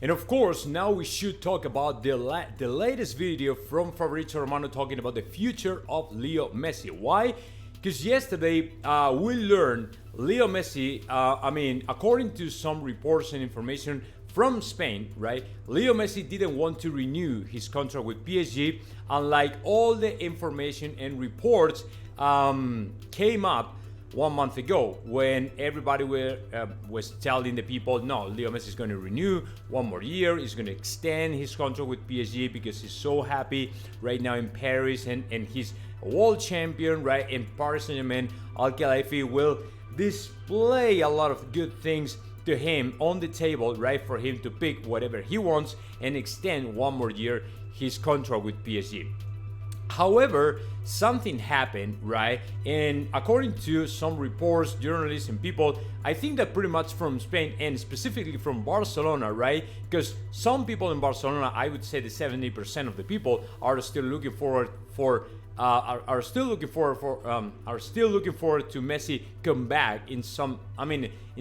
And of course, now we should talk about the latest video from F.Romano talking about the future of Leo Messi. Why? Because yesterday we learned Leo Messi, according to some reports and information from Spain, right? Leo Messi didn't want to renew his contract with PSG, unlike all the information and reports came up 1 month ago when everybody was telling the people, no, Leo Messi is going to renew 1 more year. He's going to extend his contract with PSG because he's so happy right now in Paris and he's a world champion, right? And Paris Saint-Germain, Al-Khelaifi will display a lot of good things to him on the table, right? For him to pick whatever he wants and extend 1 more year his contract with PSG. However, something happened, right? And according to some reports, journalists, and people, I think that pretty much from Spain and specifically from Barcelona, right? Because some people in Barcelona, I would say the 70% of the people are still looking forward are still looking forward to Messi come back in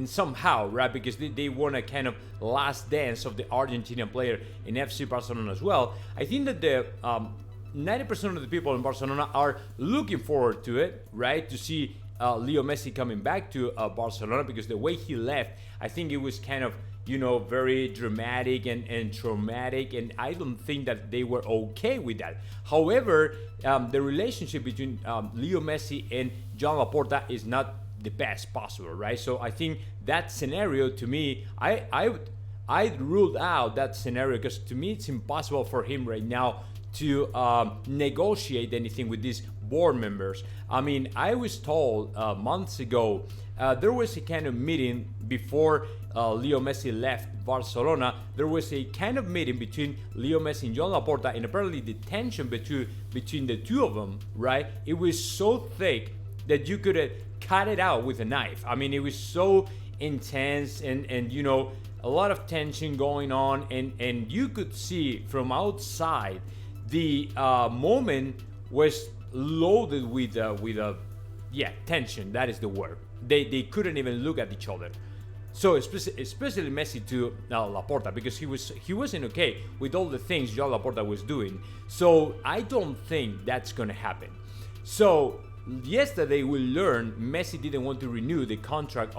somehow, right? Because they want a kind of last dance of the Argentinian player in FC Barcelona as well. I think that the 90% of the people in Barcelona are looking forward to it, right? To see Leo Messi coming back to Barcelona, because the way he left, I think it was kind of, very dramatic and traumatic, and I don't think that they were okay with that. However, the relationship between Leo Messi and Joan Laporta is not the best possible, right? So I think that scenario, to me, I ruled out that scenario, because to me it's impossible for him right now to negotiate anything with these board members. I was told months ago there was a kind of meeting before Leo Messi left Barcelona. There was a kind of meeting between Leo Messi and Joan Laporta, and apparently the tension between the two of them, right? It was so thick that you could cut it out with a knife. It was so intense and a lot of tension going on, and you could see from outside the moment was loaded with tension. That is the word. They couldn't even look at each other. So especially Messi to Laporta, because he wasn't okay with all the things Joan Laporta was doing. So I don't think that's gonna happen. So yesterday we learned Messi didn't want to renew the contract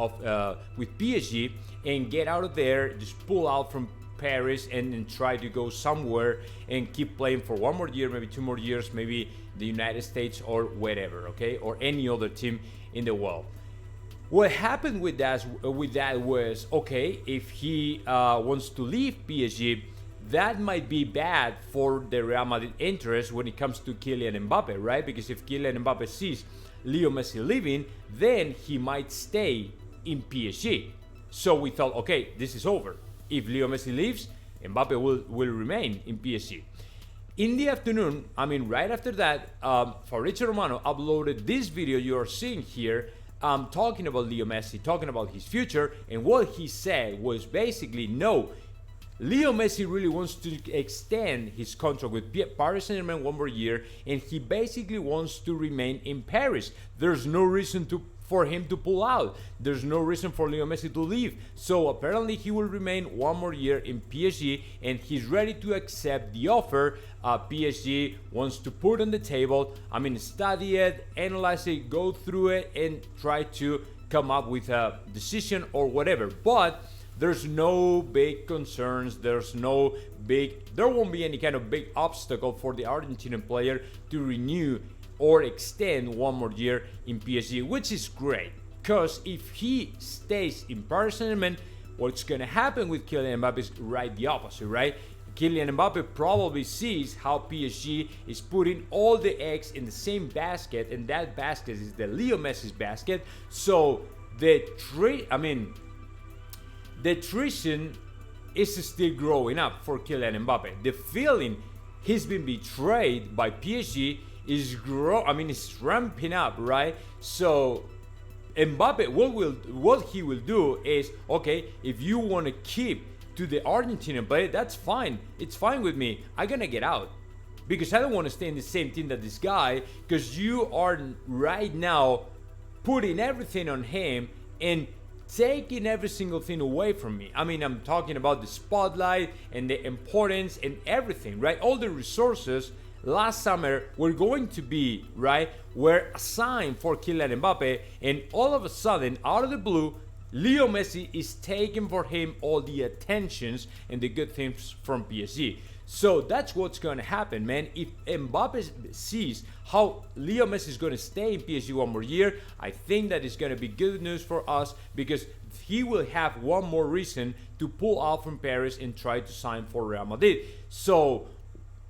with PSG and get out of there, just pull out from Paris and try to go somewhere and keep playing for 1 more year, maybe 2 more years, maybe the United States or whatever, okay, or any other team in the world. What happened with that was, okay, if he wants to leave PSG, that might be bad for the Real Madrid interest when it comes to Kylian Mbappe, right? Because if Kylian Mbappe sees Leo Messi leaving, then he might stay in PSG. So we thought, okay, this is over. If Leo Messi leaves, Mbappe will remain in PSG. In the afternoon, right after that, F.Romano uploaded this video you are seeing here, talking about Leo Messi, talking about his future, and what he said was basically, no, Leo Messi really wants to extend his contract with Paris Saint-Germain 1 more year, and he basically wants to remain in Paris. There's no reason for him to pull out. There's no reason for Leo Messi to leave. So apparently he will remain 1 more year in PSG, and he's ready to accept the offer PSG wants to put on the table. Study it, analyze it, go through it, and try to come up with a decision or whatever. But there's no big concerns. There won't be any kind of big obstacle for the Argentinian player to renew or extend 1 more year in PSG, which is great. Because if he stays in Paris Saint-Germain, what's going to happen with Kylian Mbappe is right the opposite, right? Kylian Mbappe probably sees how PSG is putting all the eggs in the same basket, and that basket is the Leo Messi's basket. So the treason is still growing up for Kylian Mbappe. The feeling he's been betrayed by PSG is it's ramping up, right? So Mbappe, what he will do is, okay, if you want to keep to the Argentinian player, that's fine. It's fine with me. I'm gonna get out because I don't want to stay in the same team that this guy, because you are right now putting everything on him and taking every single thing away from me. I mean, I'm talking about the spotlight and the importance and everything, right? All the resources last summer were going to be, right, were assigned for Kylian Mbappe, and all of a sudden, out of the blue, Leo Messi is taking for him all the attentions and the good things from PSG. So that's what's going to happen, man. If Mbappe sees how Leo Messi is going to stay in PSG one more year, I think that is going to be good news for us, because he will have one more reason to pull out from Paris and try to sign for Real Madrid. So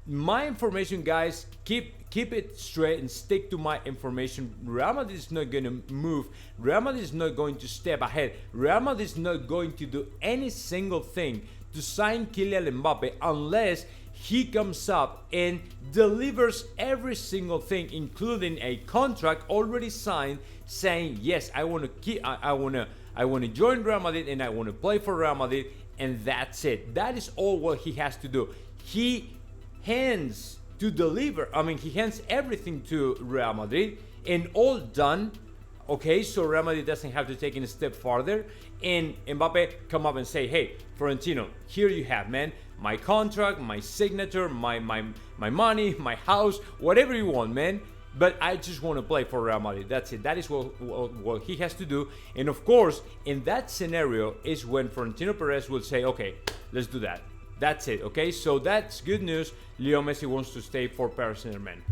my information, guys, keep it straight and stick to my information. Real Madrid is not going to move. Real Madrid is not going to step ahead. Real Madrid is not going to do any single thing to sign Kylian Mbappe unless he comes up and delivers every single thing, including a contract already signed, saying, yes, I want to join Real Madrid and I want to play for Real Madrid, and that's it. That is all what he has to do. He hands to deliver. I mean, he hands everything to Real Madrid and all done. Okay, so Real Madrid doesn't have to take it a step farther, and Mbappe come up and say, hey, Florentino, here you have, man, my contract, my signature, my money, my house, whatever you want, man, but I just want to play for Real Madrid. That's it. That is what he has to do. And of course, in that scenario is when Florentino Perez will say, okay, let's do that. That's it, okay? So that's good news. Leo Messi wants to stay for Paris Saint-Germain.